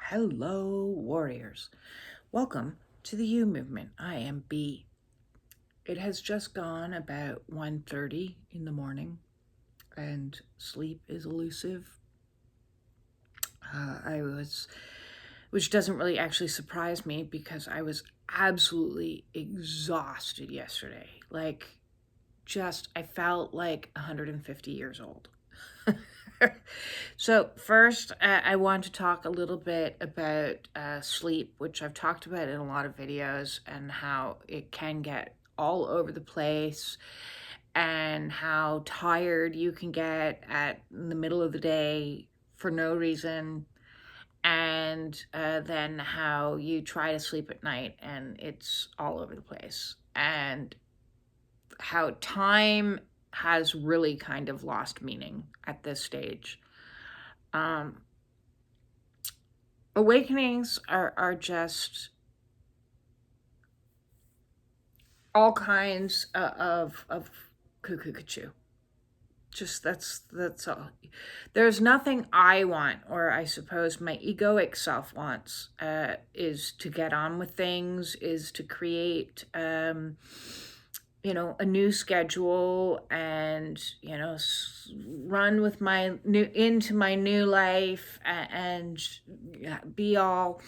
Hello, warriors. Welcome to the U Movement. I am B. It has just gone about 1:30 in the morning, and sleep is elusive. Which doesn't really actually surprise me because I was absolutely exhausted yesterday. I felt like 150 years old. So first, I want to talk a little bit about sleep, which I've talked about in a lot of videos, and how it can get all over the place, and how tired you can get in the middle of the day for no reason, and then how you try to sleep at night and it's all over the place, and how time has really kind of lost meaning at this stage. Awakenings are just all kinds of cuckoo. Just that's all. There's nothing I want, or I suppose my egoic self wants, is to get on with things, is to create a new schedule, and run with my new life, and be all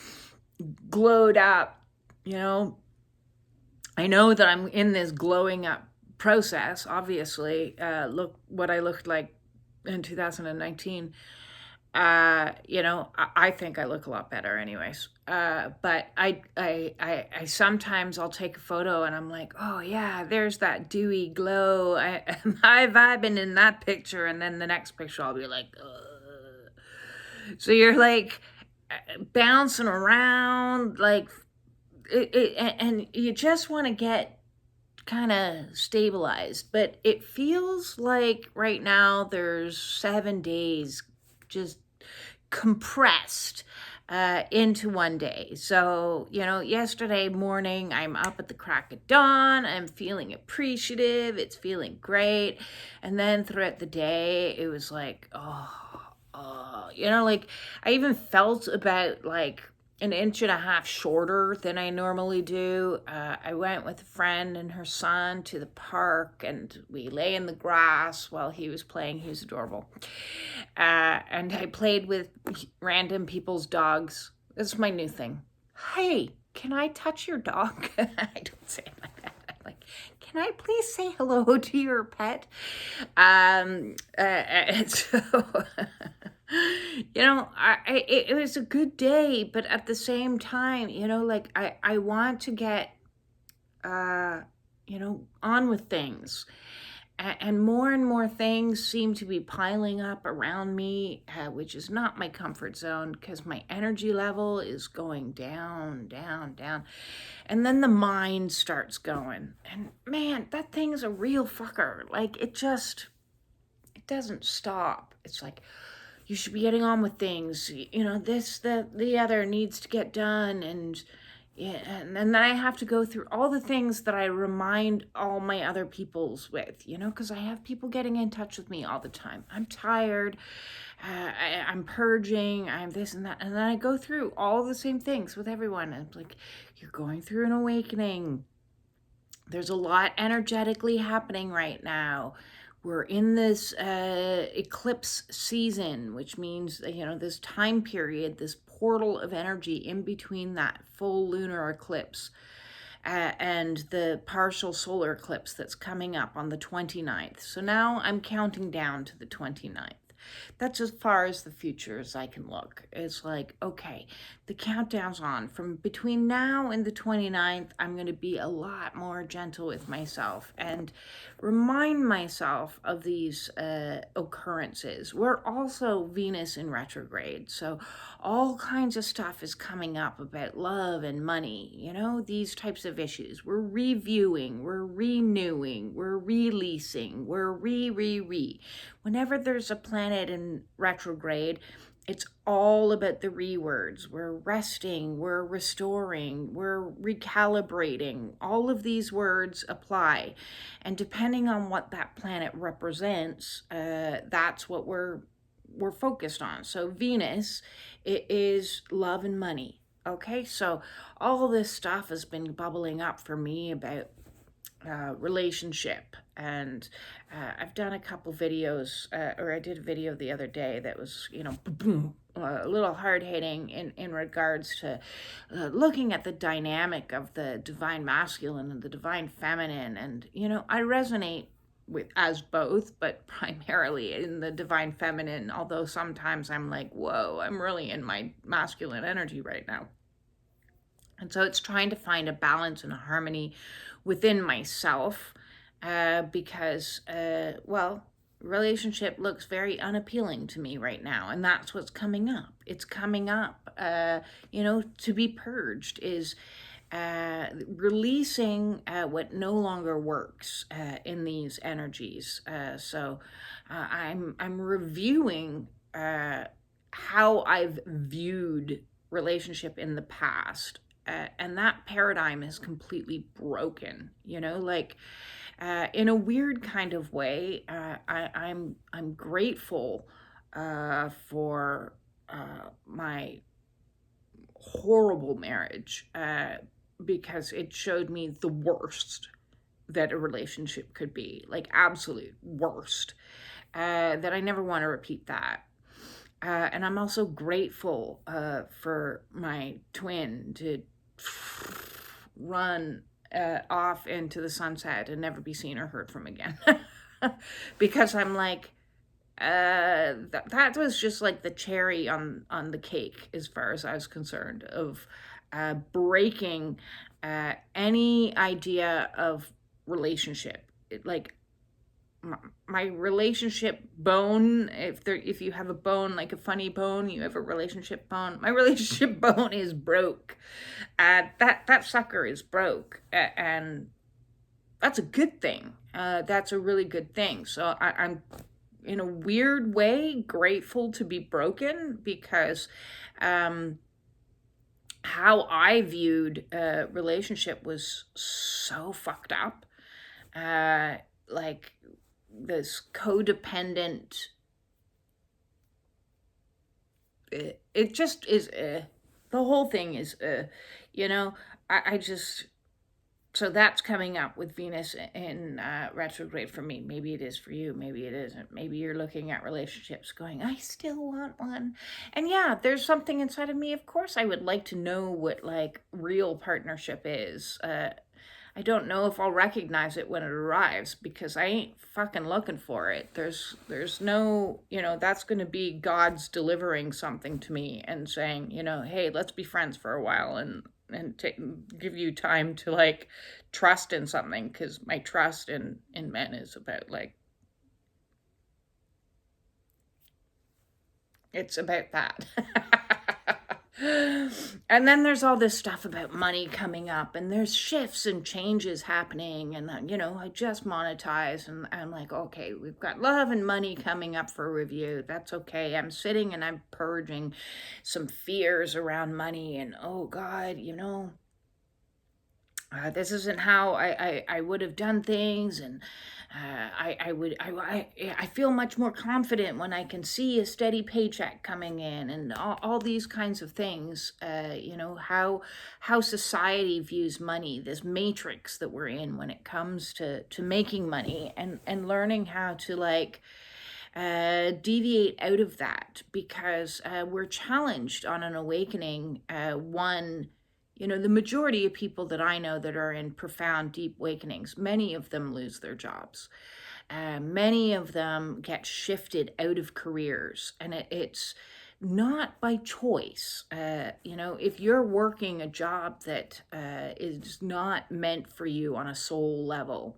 glowed up. I know that I'm in this glowing up process, obviously. Look what I looked like in 2019. I think I look a lot better anyways. But I sometimes I'll take a photo and I'm like, oh yeah, there's that dewy glow. Am I vibing in that picture? And then the next picture I'll be like, ugh. So you're like bouncing around, like and you just want to get kind of stabilized. But it feels like right now there's 7 days just compressed into one day. So, yesterday morning, I'm up at the crack of dawn. I'm feeling appreciative. It's feeling great. And then throughout the day, it was like, I even felt about like an inch and a half shorter than I normally do. I went with a friend and her son to the park, and we lay in the grass while he was playing. He was adorable. And I played with random people's dogs. This is my new thing. Hey, can I touch your dog? I don't say it like that. I'm like, can I please say hello to your pet? And so, it was a good day, but at the same time, I want to get, on with things. And more things seem to be piling up around me, which is not my comfort zone, because my energy level is going down, down, down. And then the mind starts going. And man, that thing's a real fucker. Like, it doesn't stop. It's like, you should be getting on with things. This, the other needs to get done. And yeah, and then I have to go through all the things that I remind all my other peoples with, because I have people getting in touch with me all the time. I'm tired, I'm purging, I'm this and that. And then I go through all the same things with everyone. And it's like, you're going through an awakening. There's a lot energetically happening right now. We're in this eclipse season, which means, this time period, this portal of energy in between that full lunar eclipse and the partial solar eclipse that's coming up on the 29th. So now I'm counting down to the 29th. That's as far as the future as I can look. It's like, okay, the countdown's on. From between now and the 29th, I'm going to be a lot more gentle with myself and remind myself of these occurrences. We're also Venus in retrograde, so all kinds of stuff is coming up about love and money, these types of issues. We're reviewing, we're renewing, we're releasing, we're re. Whenever there's a planet in retrograde, it's all about the re-words. We're resting, we're restoring, we're recalibrating. All of these words apply. And depending on what that planet represents, that's what we're we're focused on. So Venus, it is love and money. Okay, so all this stuff has been bubbling up for me about relationship, and I've done a couple videos, or I did a video the other day that was, boom, a little hard hitting in regards to looking at the dynamic of the divine masculine and the divine feminine. And, I resonate with as both, but primarily in the divine feminine, although sometimes I'm like, whoa, I'm really in my masculine energy right now. And so it's trying to find a balance and a harmony within myself, because, relationship looks very unappealing to me right now. And that's what's coming up. It's coming up, to be purged is releasing what no longer works in these energies. So I'm reviewing how I've viewed relationship in the past. And that paradigm is completely broken, in a weird kind of way. I'm grateful for my horrible marriage, because it showed me the worst that a relationship could be, like absolute worst, that I never want to repeat that. And I'm also grateful for my twin to run off into the sunset and never be seen or heard from again. Because I'm like, that was just like the cherry on the cake, as far as I was concerned, of breaking any idea of relationship. My relationship bone, if you have a bone, like a funny bone, you have a relationship bone. My relationship bone is broke. That sucker is broke, and that's a good thing. That's a really good thing. So I'm in a weird way grateful to be broken, because how I viewed relationship was so fucked up. Like this codependent, it just is, the whole thing is, I just, so that's coming up with Venus in retrograde for me. Maybe it is for you, maybe it isn't. Maybe you're looking at relationships going, I still want one. And yeah, there's something inside of me, of course I would like to know what like real partnership is. I don't know if I'll recognize it when it arrives, because I ain't fucking looking for it. There's no, that's going to be God's delivering something to me and saying, hey, let's be friends for a while and give you time to like trust in something, because my trust in men is about like, it's about that. And then there's all this stuff about money coming up, and there's shifts and changes happening, and I just monetized, and I'm like, okay, we've got love and money coming up for review. That's okay. I'm sitting and I'm purging some fears around money, and oh God, this isn't how I would have done things, and I feel much more confident when I can see a steady paycheck coming in, and all these kinds of things. How society views money, this matrix that we're in when it comes to making money, and learning how to like deviate out of that, because we're challenged on an awakening. The majority of people that I know that are in profound, deep awakenings, many of them lose their jobs. Many of them get shifted out of careers, and it's not by choice. If you're working a job that is not meant for you on a soul level,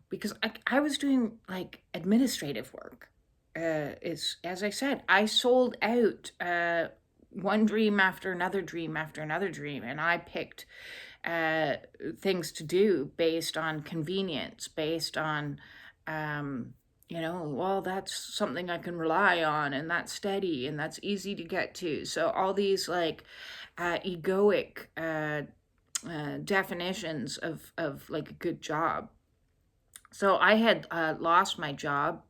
because I was doing like administrative work. It's, as I said, I sold out one dream after another dream after another dream, and I picked things to do based on convenience, based on that's something I can rely on, and that's steady, and that's easy to get to. So all these like egoic definitions of like a good job. So I had lost my job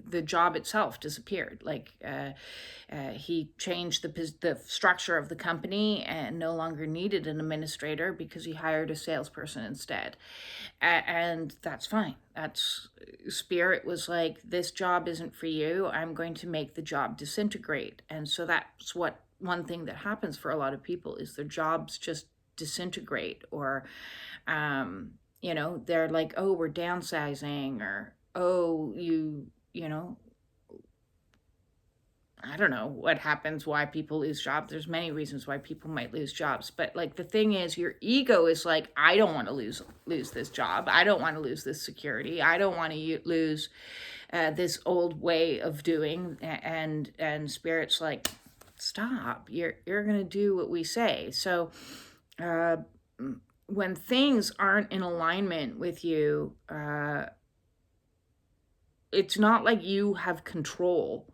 the job itself disappeared. Like he changed the structure of the company and no longer needed an administrator because he hired a salesperson instead. And that's fine. That's Spirit was like, this job isn't for you. I'm going to make the job disintegrate. And so that's what one thing that happens for a lot of people is their jobs just disintegrate, or they're like, oh, we're downsizing, or oh, I don't know what happens, why people lose jobs. There's many reasons why people might lose jobs. But like the thing is, your ego is like, I don't want to lose this job. I don't want to lose this security. I don't want to lose this old way of doing. And Spirit's like, stop. You're going to do what we say. So when things aren't in alignment with you, it's not like you have control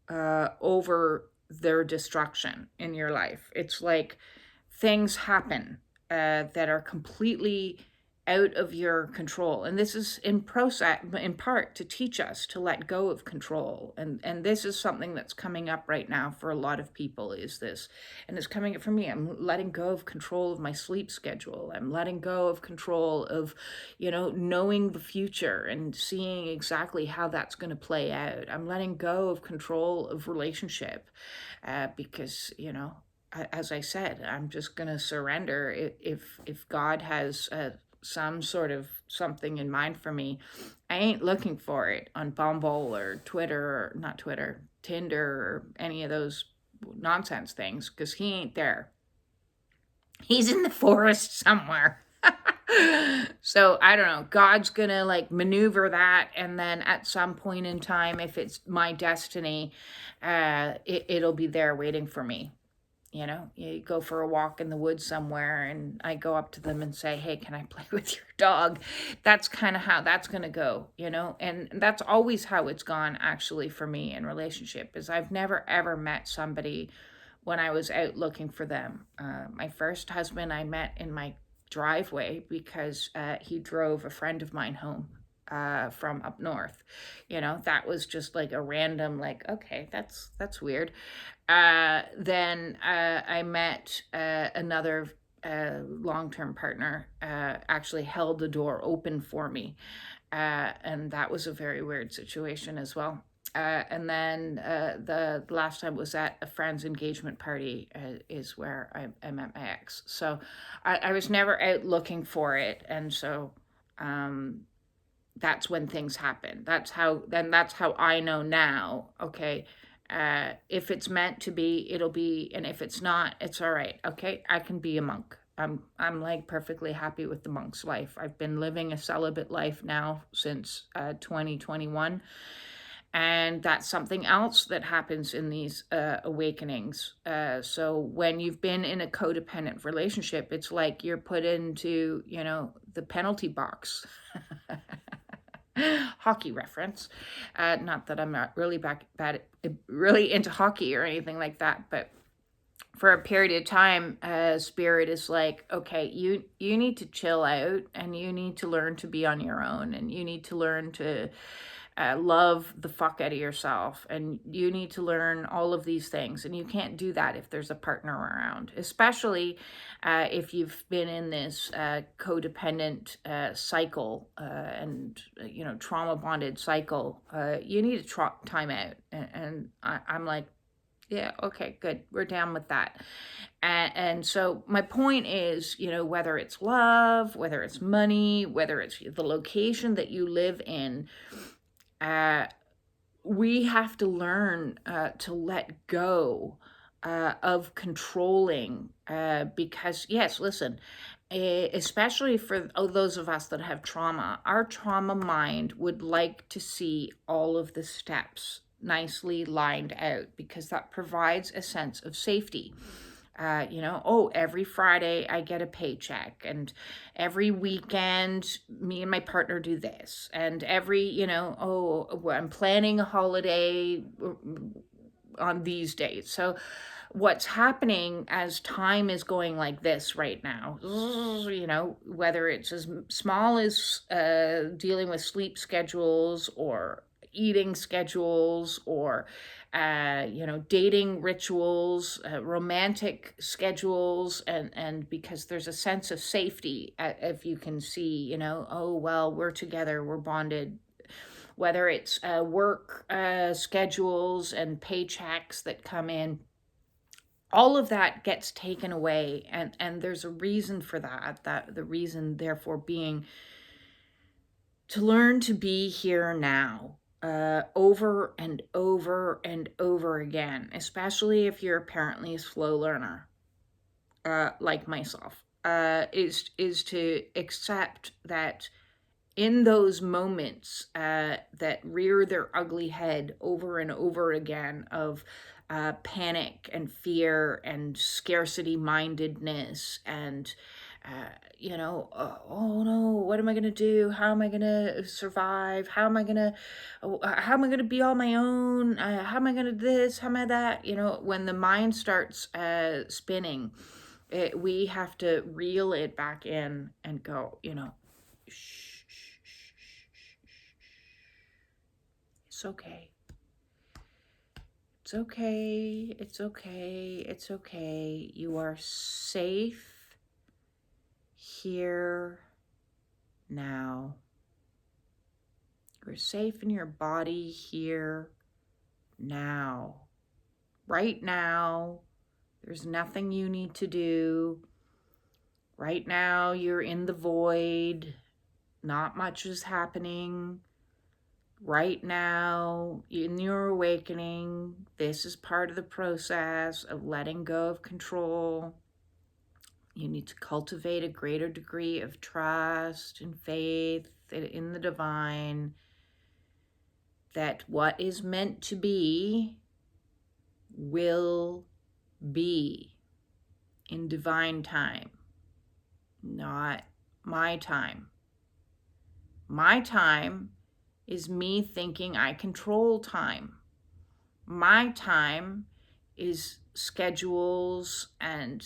over their destruction in your life. It's like things happen that are completely out of your control. And this is in part to teach us to let go of control. And this is something that's coming up right now for a lot of people, is this. And it's coming up for me. I'm letting go of control of my sleep schedule. I'm letting go of control of, knowing the future and seeing exactly how that's going to play out. I'm letting go of control of relationship because, as I said, I'm just going to surrender. If God has some sort of something in mind for me, I ain't looking for it on Bumble or Twitter, or not Twitter, Tinder, or any of those nonsense things, because he ain't there. He's in the forest somewhere. So I don't know. God's gonna like maneuver that, and then at some point in time, if it's my destiny, it'll be there waiting for me. You go for a walk in the woods somewhere, and I go up to them and say, hey, can I play with your dog? That's kind of how that's going to go, and that's always how it's gone actually for me in relationship, is I've never ever met somebody when I was out looking for them. My first husband I met in my driveway because he drove a friend of mine home from up north. That was just like a random, like, okay, that's weird. Then I met another long-term partner, actually held the door open for me. And that was a very weird situation as well. And then the last time was at a friend's engagement party is where I met my ex. So I was never out looking for it. And so that's when things happen. That's how I know now, okay, if it's meant to be, it'll be, and if it's not, it's all right. Okay, I can be a monk. I'm like perfectly happy with the monk's life. I've been living a celibate life now since 2021, and that's something else that happens in these awakenings. So when you've been in a codependent relationship, it's like you're put into, the penalty box. Hockey reference. Not that I'm not really really into hockey or anything like that, but for a period of time, Spirit is like, okay, you need to chill out, and you need to learn to be on your own, and you need to learn to love the fuck out of yourself, and you need to learn all of these things, and you can't do that if there's a partner around, especially if you've been in this codependent cycle and trauma bonded cycle. You need to time out, and I'm like, yeah, okay, good, we're down with that. And so my point is, whether it's love, whether it's money, whether it's the location that you live in, we have to learn to let go of controlling, because yes, listen, especially for those of us that have trauma, our trauma mind would like to see all of the steps nicely lined out, because that provides a sense of safety. Every Friday I get a paycheck, and every weekend me and my partner do this, and every, I'm planning a holiday on these days. So what's happening as time is going like this right now, whether it's as small as dealing with sleep schedules, or eating schedules or, dating rituals, romantic schedules, and because there's a sense of safety, if you can see, oh, well, we're together, we're bonded, whether it's work schedules and paychecks that come in, all of that gets taken away, and there's a reason for that the reason therefore being to learn to be here now, over and over and over again, especially if you're apparently a slow learner, like myself, is to accept that in those moments that rear their ugly head over and over again of panic and fear and scarcity mindedness and oh no, what am I going to do? How am I going to survive? How am I going to be on my own? How am I going to this? How am I that? When the mind starts spinning, we have to reel it back in and go, shh, shh, shh, it's okay. It's okay. It's okay. It's okay. You are safe here now. You're safe in your body here now. Right now, there's nothing you need to do. Right now, you're in the void. Not much is happening. Right now, in your awakening, this is part of the process of letting go of control. You need to cultivate a greater degree of trust and faith in the divine, that what is meant to be will be in divine time, not my time. My time is me thinking I control time. My time is schedules and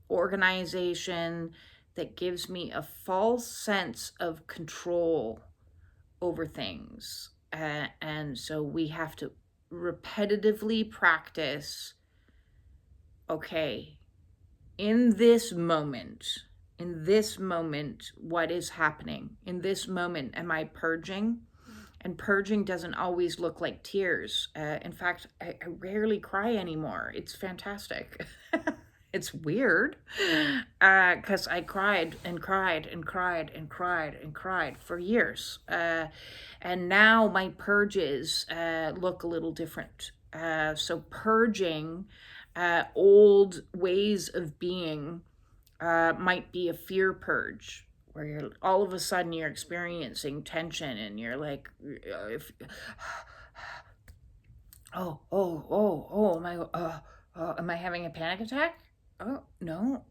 organization that gives me a false sense of control over things. And so we have to repetitively practice, okay, in this moment, what is happening? In this moment, am I purging? And purging doesn't always look like tears. In fact, I rarely cry anymore. It's fantastic. It's weird because I cried and cried and cried and cried and cried for years. And now my purges look a little different. So purging old ways of being might be a fear purge, where you're all of a sudden you're experiencing tension and you're like, am I having a panic attack? Oh no,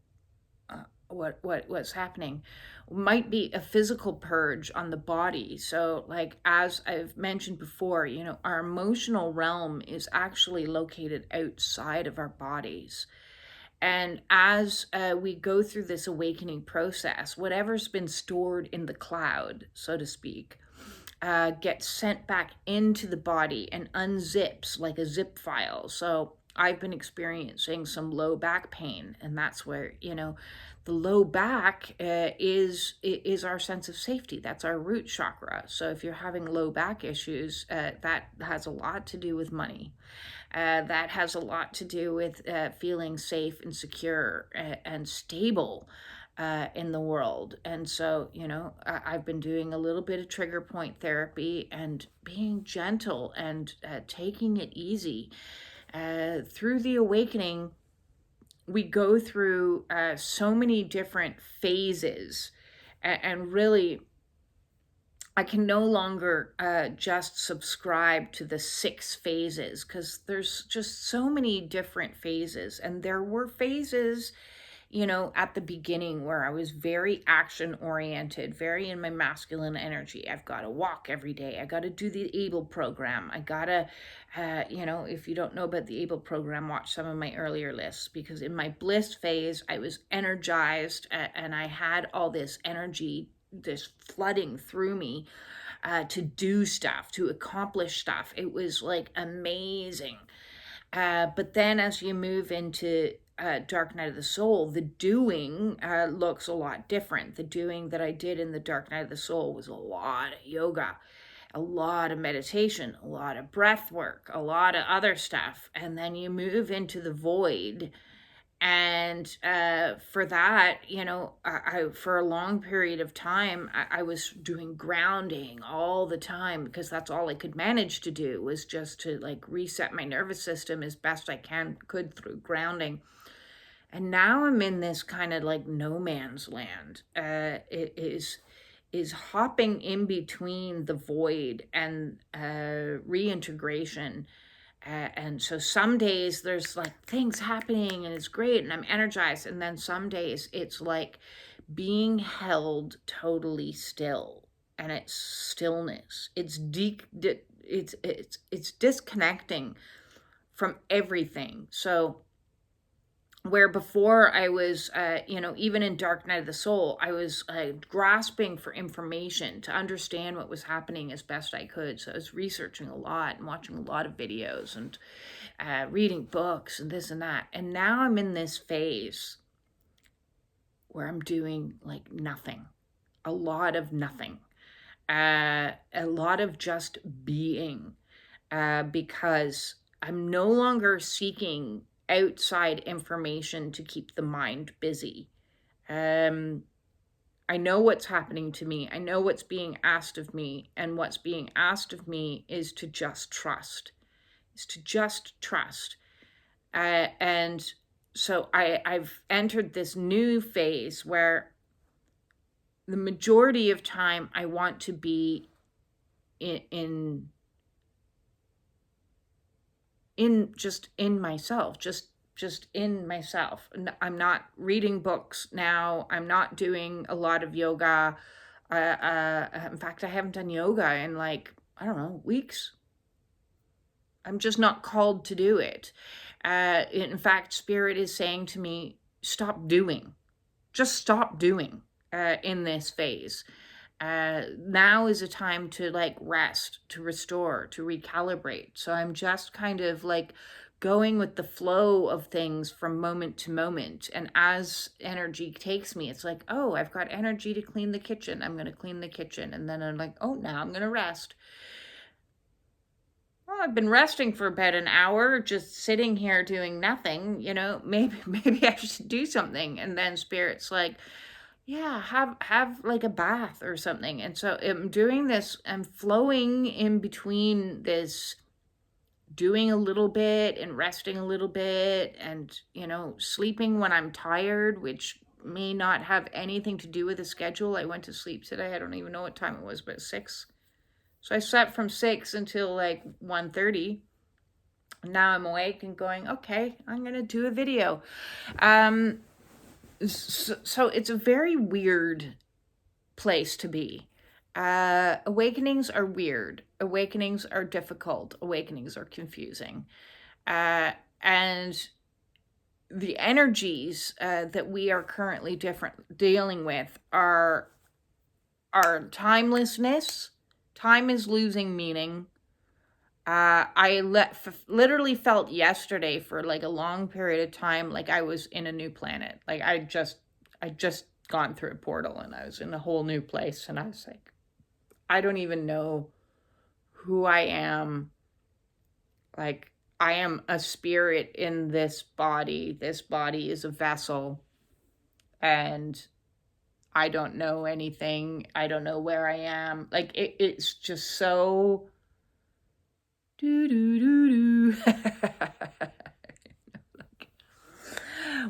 what's happening? Might be a physical purge on the body. So like, as I've mentioned before, our emotional realm is actually located outside of our bodies. And as we go through this awakening process, whatever's been stored in the cloud, so to speak, gets sent back into the body and unzips like a zip file. So I've been experiencing some low back pain, and that's where, the low back is our sense of safety. That's our root chakra. So if you're having low back issues, that has a lot to do with money. That has a lot to do with feeling safe and secure and stable in the world. And so, I've been doing a little bit of trigger point therapy and being gentle and taking it easy. Through the awakening, we go through so many different phases, and really, I can no longer just subscribe to the 6 phases, because there's just so many different phases. And there were phases, at the beginning where I was very action oriented, very in my masculine energy. I've got to walk every day. I got to do the ABLE program. I got to, if you don't know about the ABLE program, watch some of my earlier lists, because in my bliss phase, I was energized and I had all this energy, this flooding through me. to do stuff, to accomplish stuff. It was like amazing. But then as you move into Dark Night of the Soul, the doing looks a lot different. The doing that I did in the Dark Night of the Soul was a lot of yoga, a lot of meditation, a lot of breath work, a lot of other stuff. And then you move into the void. And for that, I for a long period of time, I was doing grounding all the time, because that's all I could manage to do, was just to like reset my nervous system as best I could through grounding. And now I'm in this kind of like no man's land. It is hopping in between the void and reintegration. And so some days there's like things happening and it's great and I'm energized. And then some days it's like being held totally still, and it's stillness. It's disconnecting from everything. So where before I was, even in Dark Night of the Soul, I was grasping for information to understand what was happening as best I could. So I was researching a lot and watching a lot of videos and reading books and this and that. And now I'm in this phase where I'm doing like nothing, a lot of nothing, a lot of just being, because I'm no longer seeking outside information to keep the mind busy. I know what's happening to me. I know what's being asked of me. And what's being asked of me is to just trust. And so I've entered this new phase where the majority of time I want to be in just in myself, just in myself. I'm not reading books now. I'm not doing a lot of yoga. In fact, I haven't done yoga in like, I don't know, weeks. I'm just not called to do it. In fact, Spirit is saying to me, stop doing. Just stop doing in this phase. Now is a time to like rest, to restore, to recalibrate. So I'm just kind of like going with the flow of things from moment to moment. And as energy takes me, it's like, oh, I've got energy to clean the kitchen. I'm going to clean the kitchen. And then I'm like, oh, now I'm going to rest. Well, I've been resting for about an hour, just sitting here doing nothing. Maybe I should do something. And then Spirit's like, yeah, have like a bath or something. And so I'm doing this, I'm flowing in between this, doing a little bit and resting a little bit, and sleeping when I'm tired, which may not have anything to do with the schedule. I went to sleep today, I don't even know what time it was, but 6. So I slept from 6 until like 1:30. Now I'm awake and going, okay, I'm gonna do a video. So it's a very weird place to be. Awakenings are weird. Awakenings are difficult. Awakenings are confusing. And the energies that we are currently dealing with are timelessness. Time is losing meaning. I literally felt yesterday for like a long period of time like I was in a new planet. Like I just gone through a portal and I was in a whole new place, and I was like, I don't even know who I am. Like, I am a spirit in this body. This body is a vessel, and I don't know anything. I don't know where I am. Like, it's just so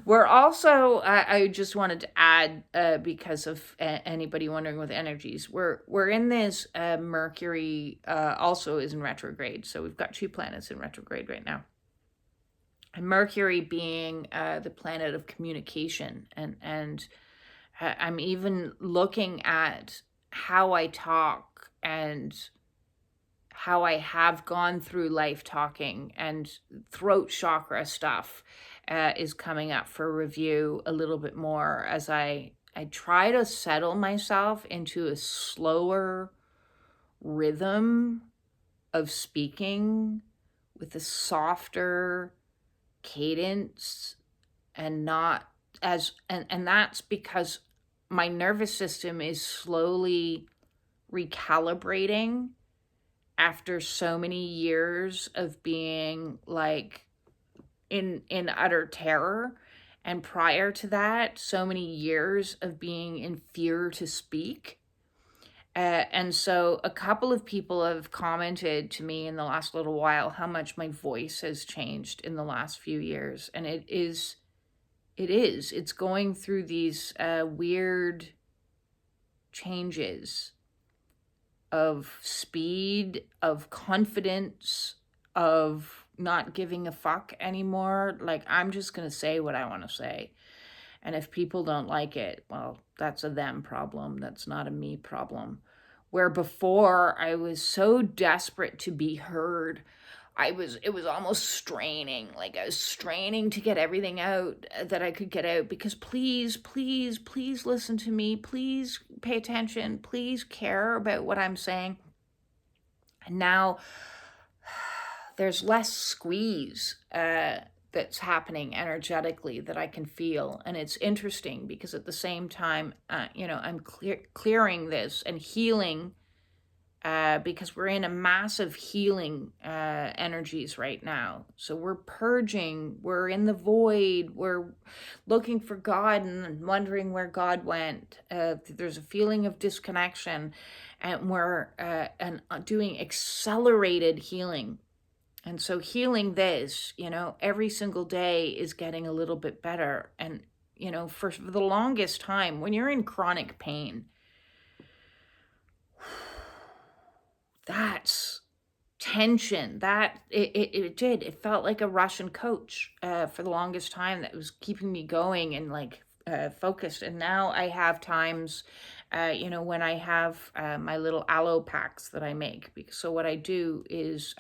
We're also, I just wanted to add, because of anybody wondering with energies, we're in this, Mercury also is in retrograde. So we've got 2 planets in retrograde right now. And Mercury being the planet of communication. And I'm even looking at how I talk and how I have gone through life talking, and throat chakra stuff is coming up for review a little bit more as I try to settle myself into a slower rhythm of speaking with a softer cadence, and not as, and that's because my nervous system is slowly recalibrating after so many years of being like in utter terror, and prior to that so many years of being in fear to speak. And so a couple of people have commented to me in the last little while how much my voice has changed in the last few years. And it's going through these weird changes of speed, of confidence, of not giving a fuck anymore. Like, I'm just going to say what I want to say. And if people don't like it, well, that's a them problem. That's not a me problem. Where before I was so desperate to be heard, it was almost straining. Like, I was straining to get everything out that I could get out, because please, please, please listen to me. Please pay attention. Please care about what I'm saying. And now there's less squeeze that's happening energetically that I can feel. And it's interesting because at the same time, I'm clearing this and healing, because we're in a massive healing energies right now. So we're purging, we're in the void, we're looking for God and wondering where God went. There's a feeling of disconnection, and we're doing accelerated healing. And so healing this, every single day is getting a little bit better. And, for the longest time, when you're in chronic pain, that's tension. That it felt like a Russian coach for the longest time that was keeping me going and like focused. And now I have times, when I have my little aloe packs that I make. So what I do is,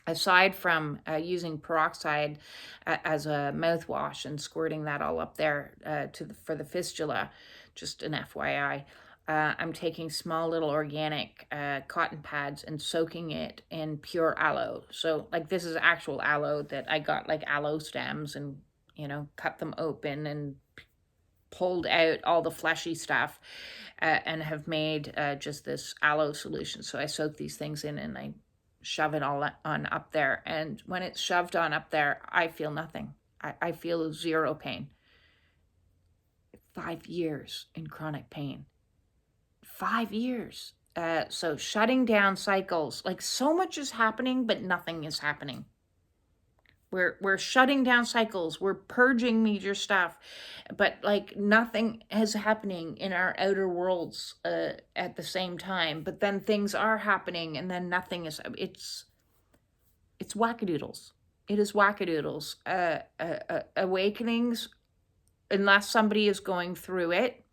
aside from using peroxide as a mouthwash and squirting that all up there for the fistula, just an FYI, I'm taking small little organic cotton pads and soaking it in pure aloe. So like, this is actual aloe that I got, like aloe stems, and cut them open and pulled out all the fleshy stuff, and have made just this aloe solution. So I soak these things in and I shove it all on up there. And when it's shoved on up there, I feel nothing. I feel zero pain. 5 years in chronic pain. 5 years. So shutting down cycles, like so much is happening, but nothing is happening. We're shutting down cycles. We're purging major stuff, but like nothing is happening in our outer worlds at the same time. But then things are happening, and then nothing is. It's wackadoodles. It is wackadoodles. Awakenings, unless somebody is going through it,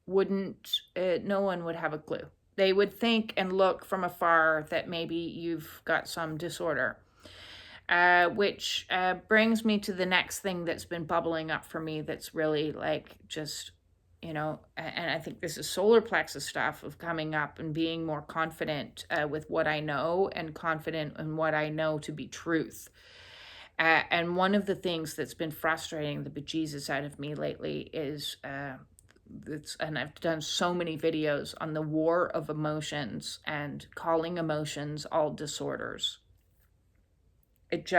no one would have a clue. They would think and look from afar that maybe you've got some disorder. Which brings me to the next thing that's been bubbling up for me that's really like just, and I think this is solar plexus stuff of coming up and being more confident with what I know, and confident in what I know to be truth. And one of the things that's been frustrating the bejesus out of me lately is, and I've done so many videos on the war of emotions and calling emotions all disorders. It's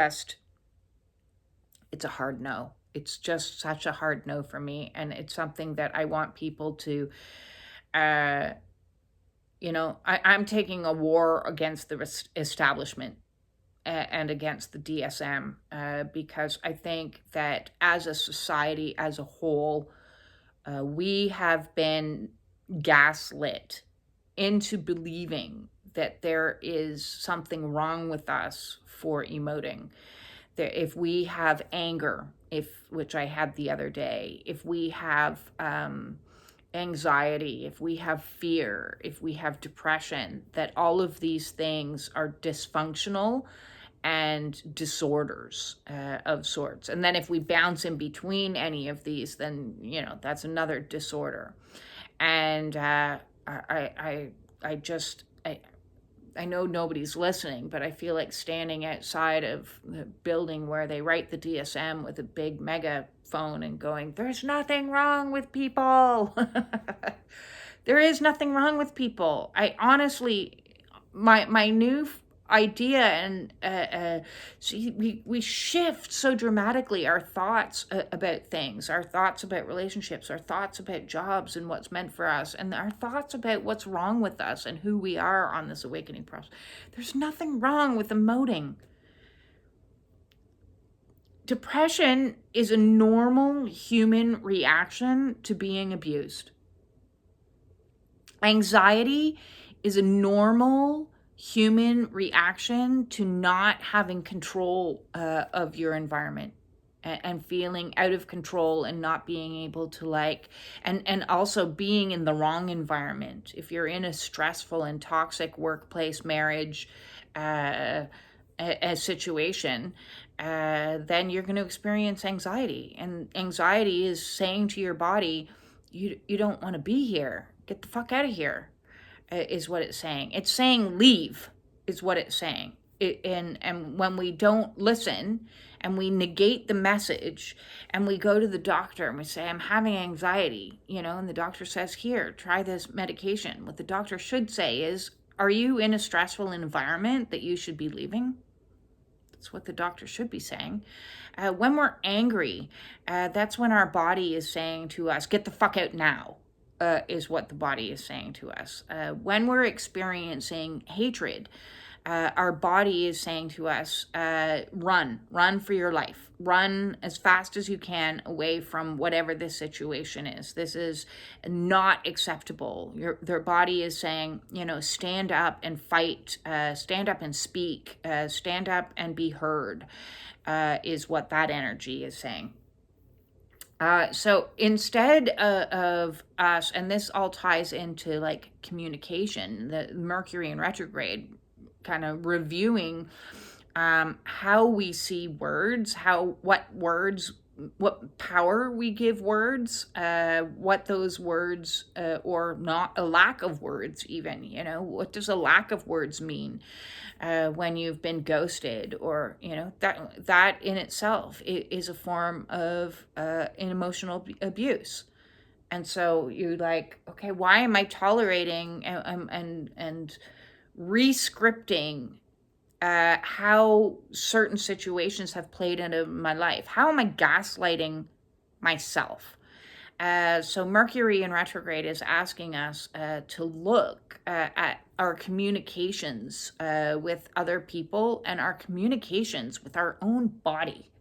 a hard no. It's just such a hard no for me. And it's something that I want people to, I'm taking a war against the establishment and against the DSM, because I think that as a society, as a whole, we have been gaslit into believing that there is something wrong with us for emoting. That if we have anger, which I had the other day, if we have anxiety, if we have fear, if we have depression, that all of these things are dysfunctional and disorders of sorts. And then if we bounce in between any of these, then, that's another disorder. And I I know nobody's listening, but I feel like standing outside of the building where they write the DSM with a big megaphone and going, "There's nothing wrong with people." There is nothing wrong with people. I honestly, my new idea, and see, we shift so dramatically our thoughts about things, our thoughts about relationships, our thoughts about jobs and what's meant for us, and our thoughts about what's wrong with us and who we are on this awakening process. There's nothing wrong with emoting. Depression is a normal human reaction to being abused. Anxiety is a normal human reaction to not having control of your environment, and feeling out of control and not being able to and also being in the wrong environment. If you're in a stressful and toxic workplace, marriage, a situation, then you're going to experience anxiety. And anxiety is saying to your body, you don't want to be here. Get the fuck out of here, is what it's saying. It's saying leave, is what it's saying. And when we don't listen and we negate the message and we go to the doctor and we say, I'm having anxiety, and the doctor says, here, try this medication. What the doctor should say is, are you in a stressful environment that you should be leaving? That's what the doctor should be saying. When we're angry, that's when our body is saying to us, get the fuck out now. Is what the body is saying to us. When we're experiencing hatred, our body is saying to us, run for your life. Run as fast as you can away from whatever this situation is. This is not acceptable. Their body is saying, stand up and fight, stand up and speak, stand up and be heard, is what that energy is saying. So instead of us, and this all ties into communication, the Mercury in retrograde, kind of reviewing how we see words, what power we give words, what those words, or not a lack of words even, what does a lack of words mean? When you've been ghosted, or that in itself is a form of emotional abuse. And so you're like, okay, why am I tolerating and re-scripting how certain situations have played into my life? How am I gaslighting myself? So Mercury in retrograde is asking us to look at our communications with other people and our communications with our own body.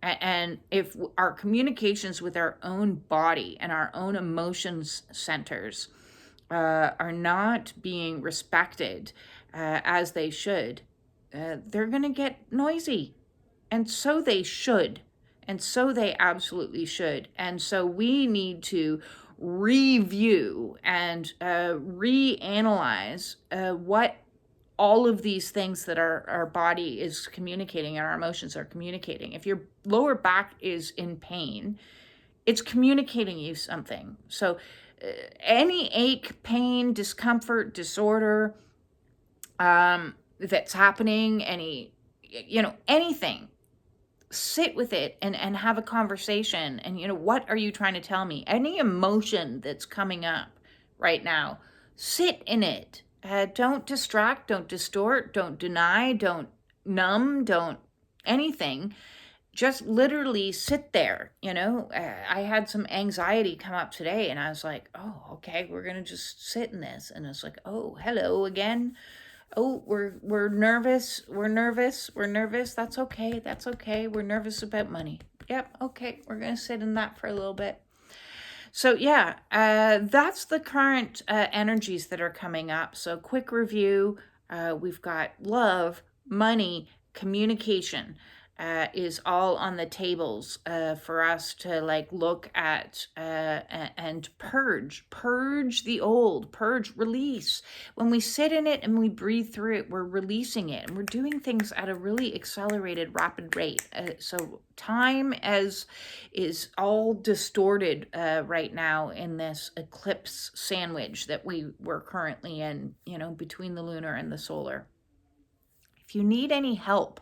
And if our communications with our own body and our own emotions centers are not being respected as they should, they're going to get noisy. And so they should. And so they absolutely should. And so we need to review and reanalyze what all of these things that our body is communicating and our emotions are communicating. If your lower back is in pain, it's communicating you something. So any ache, pain, discomfort, disorder that's happening, anything, sit with it and have a conversation. And what are you trying to tell me? Any emotion that's coming up right now, sit in it. Don't distract, don't distort, don't deny, don't numb, don't anything. Just literally sit there. I had some anxiety come up today, and I was like, oh, okay, we're gonna just sit in this. And it's like, oh, hello again. Oh, we're nervous. We're nervous. That's okay. We're nervous about money. Yep. Okay. We're going to sit in that for a little bit. So yeah, that's the current energies that are coming up. So quick review. We've got love, money, communication. is all on the tables for us to like look at and purge the old, release. When we sit in it and we breathe through it, we're releasing it, and we're doing things at a really accelerated, rapid rate. So time is all distorted right now in this eclipse sandwich that we're currently in, between the lunar and the solar. If you need any help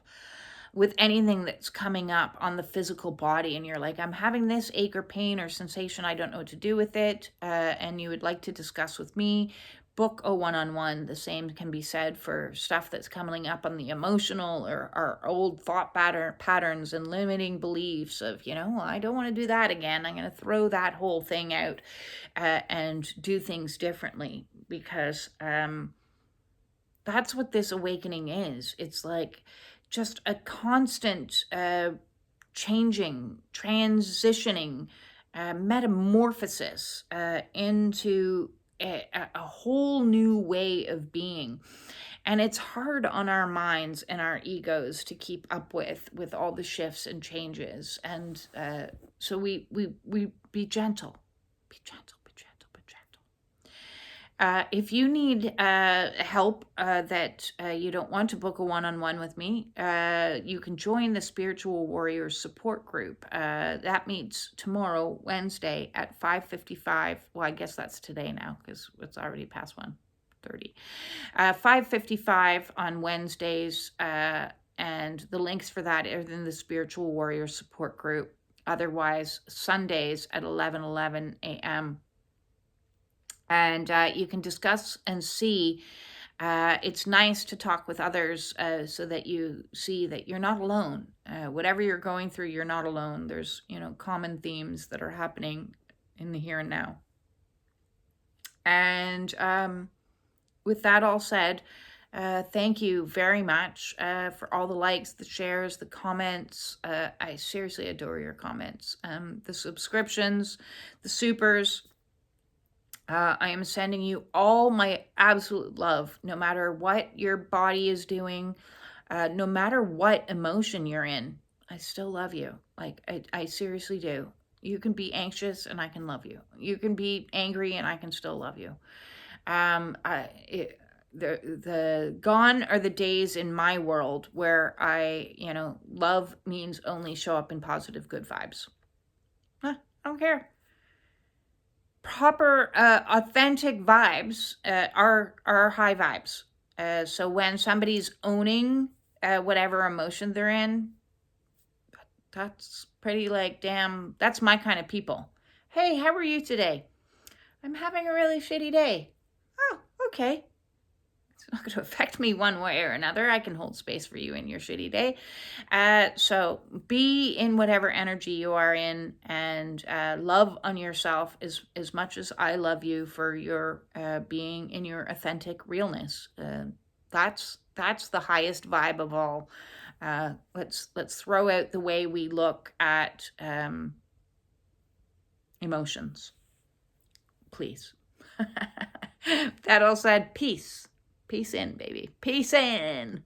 with anything that's coming up on the physical body, and you're like, I'm having this ache or pain or sensation, I don't know what to do with it, and you would like to discuss with me, book a one-on-one. The same can be said for stuff that's coming up on the emotional or our old thought patterns and limiting beliefs of, I don't want to do that again. I'm going to throw that whole thing out and do things differently, because that's what this awakening is. It's like just a constant changing, transitioning, metamorphosis into a whole new way of being. And it's hard on our minds and our egos to keep up with all the shifts and changes. And so we be gentle, be gentle. If you need help that you don't want to book a one-on-one with me, you can join the Spiritual Warriors support group. That meets tomorrow, Wednesday at 5:55. Well, I guess that's today now because it's already past 1:30. 5:55 on Wednesdays, and the links for that are in the Spiritual Warriors support group. Otherwise, Sundays at 11:11 a.m. And you can discuss and see. It's nice to talk with others so that you see that you're not alone. Whatever you're going through, you're not alone. There's, common themes that are happening in the here and now. And with that all said, thank you very much for all the likes, the shares, the comments. I seriously adore your comments. The subscriptions, the supers. I am sending you all my absolute love, no matter what your body is doing, no matter what emotion you're in. I still love you. Like, I seriously do. You can be anxious and I can love you. You can be angry and I can still love you. The gone are the days in my world where love means only show up in positive, good vibes. I don't care. Proper, authentic vibes are high vibes. So when somebody's owning whatever emotion they're in, that's pretty like, damn, that's my kind of people. Hey, how are you today? I'm having a really shitty day. Oh, okay. It's not going to affect me one way or another. I can hold space for you in your shitty day. So be in whatever energy you are in, and love on yourself as much as I love you for your being in your authentic realness. That's the highest vibe of all. Let's throw out the way we look at emotions, please. That all said, peace. Peace in, baby. Peace in.